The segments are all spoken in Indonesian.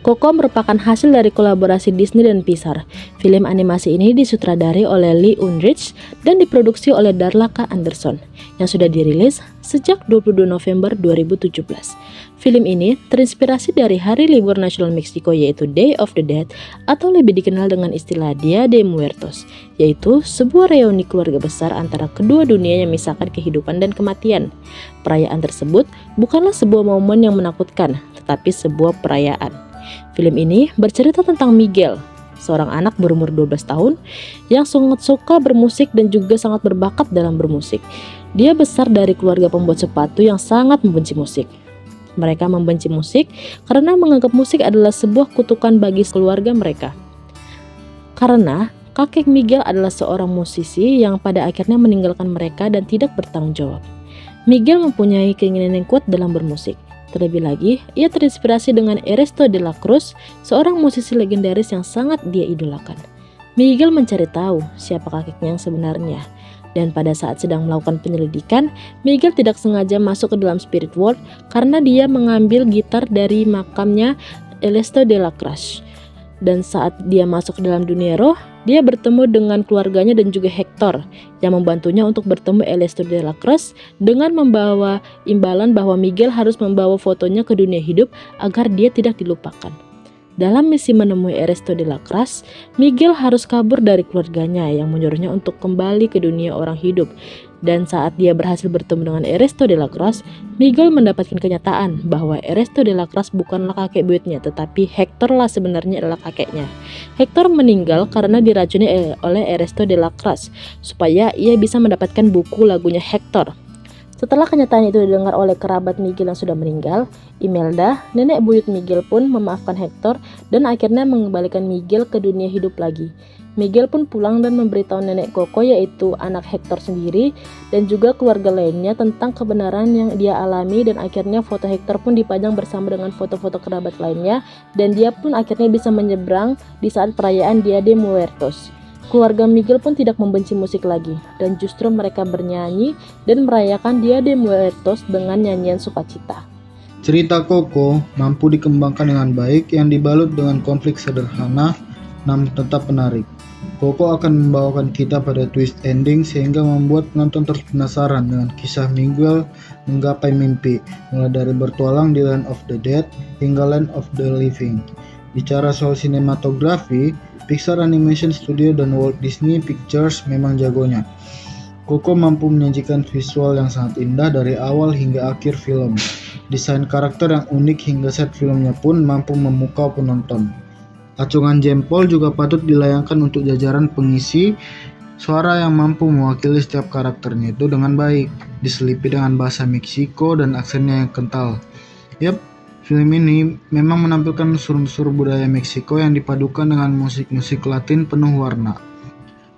Coco merupakan hasil dari kolaborasi Disney dan Pixar. Film animasi ini disutradari oleh Lee Unrich dan diproduksi oleh Darla K. Anderson, yang sudah dirilis sejak 22 November 2017. Film ini terinspirasi dari hari libur nasional Meksiko, yaitu Day of the Dead, atau lebih dikenal dengan istilah Dia de Muertos, yaitu sebuah reuni keluarga besar antara kedua dunia yang memisahkan kehidupan dan kematian. Perayaan tersebut bukanlah sebuah momen yang menakutkan, tetapi sebuah perayaan. Film ini bercerita tentang Miguel, seorang anak berumur 12 tahun yang sangat suka bermusik dan juga sangat berbakat dalam bermusik. Dia besar dari keluarga pembuat sepatu yang sangat membenci musik. Mereka membenci musik karena menganggap musik adalah sebuah kutukan bagi keluarga mereka. Karena kakek Miguel adalah seorang musisi yang pada akhirnya meninggalkan mereka dan tidak bertanggung jawab. Miguel mempunyai keinginan yang kuat dalam bermusik. Terlebih lagi, ia terinspirasi dengan Ernesto de la Cruz, seorang musisi legendaris yang sangat dia idolakan. Miguel mencari tahu siapa kakeknya yang sebenarnya. Dan pada saat sedang melakukan penyelidikan, Miguel tidak sengaja masuk ke dalam spirit world karena dia mengambil gitar dari makamnya Ernesto de la Cruz. Dan saat dia masuk ke dalam dunia roh, dia bertemu dengan keluarganya dan juga Hector yang membantunya untuk bertemu Ernesto de la Cruz dengan membawa imbalan bahwa Miguel harus membawa fotonya ke dunia hidup agar dia tidak dilupakan. Dalam misi menemui Ernesto de la Cruz, Miguel harus kabur dari keluarganya yang menyuruhnya untuk kembali ke dunia orang hidup. Dan saat dia berhasil bertemu dengan Ernesto de la Cruz, Miguel mendapatkan kenyataan bahwa Ernesto de la Cruz bukanlah kakek buyutnya, tetapi Hector lah sebenarnya adalah kakeknya. Hector meninggal karena diracuni oleh Ernesto de la Cruz supaya ia bisa mendapatkan buku lagunya Hector. Setelah kenyataan itu didengar oleh kerabat Miguel yang sudah meninggal, Imelda, nenek buyut Miguel pun memaafkan Hector dan akhirnya mengembalikan Miguel ke dunia hidup lagi. Miguel pun pulang dan memberitahu nenek Coco, yaitu anak Hector sendiri, dan juga keluarga lainnya tentang kebenaran yang dia alami, dan akhirnya foto Hector pun dipajang bersama dengan foto-foto kerabat lainnya, dan dia pun akhirnya bisa menyeberang di saat perayaan Dia de Muertos. Keluarga Miguel pun tidak membenci musik lagi, dan justru mereka bernyanyi dan merayakan Dia de Muertos dengan nyanyian sukacita. Cerita Coco mampu dikembangkan dengan baik yang dibalut dengan konflik sederhana namun tetap menarik. Coco akan membawakan kita pada twist ending sehingga membuat penonton terus penasaran dengan kisah Miguel menggapai mimpi, mulai dari bertualang di Land of the Dead hingga Land of the Living. Bicara soal sinematografi, Pixar Animation Studio dan Walt Disney Pictures memang jagonya. Coco mampu menyajikan visual yang sangat indah dari awal hingga akhir film. Desain karakter yang unik hingga set filmnya pun mampu memukau penonton. Acungan jempol juga patut dilayangkan untuk jajaran pengisi suara yang mampu mewakili setiap karakternya itu dengan baik, diselipi dengan bahasa Meksiko dan aksennya yang kental. Yap, film ini memang menampilkan unsur-unsur budaya Meksiko yang dipadukan dengan musik-musik Latin penuh warna.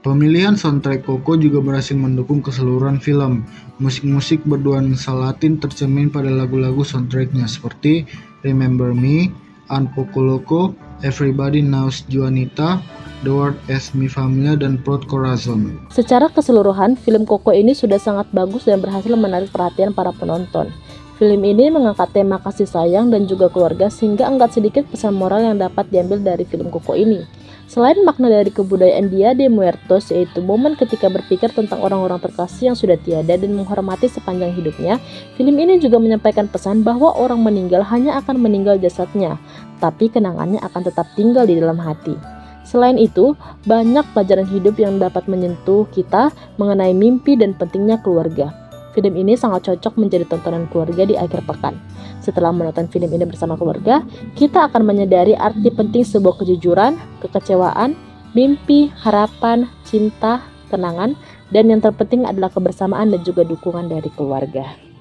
Pemilihan soundtrack Coco juga berhasil mendukung keseluruhan film. Musik-musik bernuansa Latin tercermin pada lagu-lagu soundtracknya seperti Remember Me, Un Poco Loco, Everybody Knows Juanita, The World As Mi Familia, dan Proud Corazon. Secara keseluruhan, film Coco ini sudah sangat bagus dan berhasil menarik perhatian para penonton. Film ini mengangkat tema kasih sayang dan juga keluarga, sehingga enggak sedikit pesan moral yang dapat diambil dari film Coco ini. Selain makna dari kebudayaan Dia de Muertos, yaitu momen ketika berpikir tentang orang-orang terkasih yang sudah tiada dan menghormati sepanjang hidupnya, film ini juga menyampaikan pesan bahwa orang meninggal hanya akan meninggal jasadnya, tapi kenangannya akan tetap tinggal di dalam hati. Selain itu, banyak pelajaran hidup yang dapat menyentuh kita mengenai mimpi dan pentingnya keluarga. Film ini sangat cocok menjadi tontonan keluarga di akhir pekan. Setelah menonton film ini bersama keluarga, kita akan menyadari arti penting sebuah kejujuran, kekecewaan, mimpi, harapan, cinta, kenangan, dan yang terpenting adalah kebersamaan dan juga dukungan dari keluarga.